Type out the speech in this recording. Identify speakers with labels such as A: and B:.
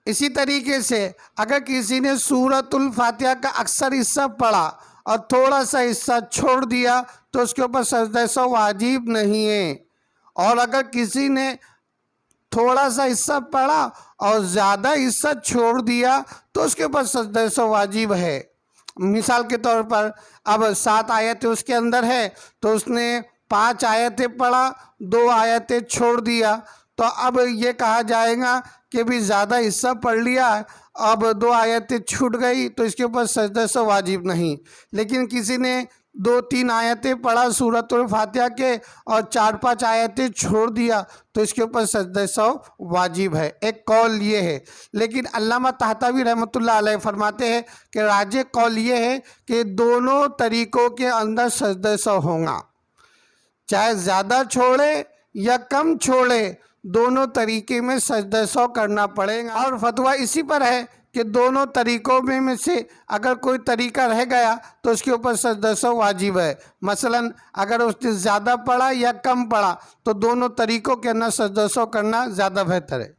A: اسی طریقے سے اگر کسی نے سورۃ الفاتحہ کا اکثر حصہ پڑھا اور تھوڑا سا حصہ چھوڑ دیا تو اس کے اوپر سجدہ سہو واجب نہیں ہے، اور اگر کسی نے تھوڑا سا حصہ پڑھا اور زیادہ حصہ چھوڑ دیا تو اس کے اوپر سجدہ سہو واجب ہے۔ مثال کے طور پر اب 7 آیتیں اس کے اندر ہے تو اس نے 5 آیتیں پڑھا، 2 آیتیں چھوڑ دیا، تو اب یہ کہا جائے گا کہ بھی زیادہ حصہ پڑھ لیا، اب 2 آیتیں چھوٹ گئی تو اس کے اوپر سجدہ سہو واجب نہیں۔ لیکن کسی نے 2-3 آیتیں پڑھا سورۃ الفاتحہ کے اور 4-5 آیتیں چھوڑ دیا تو اس کے اوپر سجدہ سہو واجب ہے، ایک قول یہ ہے۔ لیکن علامہ طحطاوی رحمۃ اللہ علیہ فرماتے ہیں کہ راجح قول یہ ہے کہ دونوں طریقوں کے اندر سجدہ سہو ہوگا، چاہے زیادہ چھوڑے یا کم چھوڑے، دونوں طریقے میں سجدہ سہو کرنا پڑے گا۔ اور فتویٰ اسی پر ہے کہ دونوں طریقوں میں سے اگر کوئی طریقہ رہ گیا تو اس کے اوپر سجدہ سہو واجب ہے۔ مثلا اگر اس نے زیادہ پڑھا یا کم پڑھا تو دونوں طریقوں کے اندر سجدہ سہو کرنا زیادہ بہتر ہے۔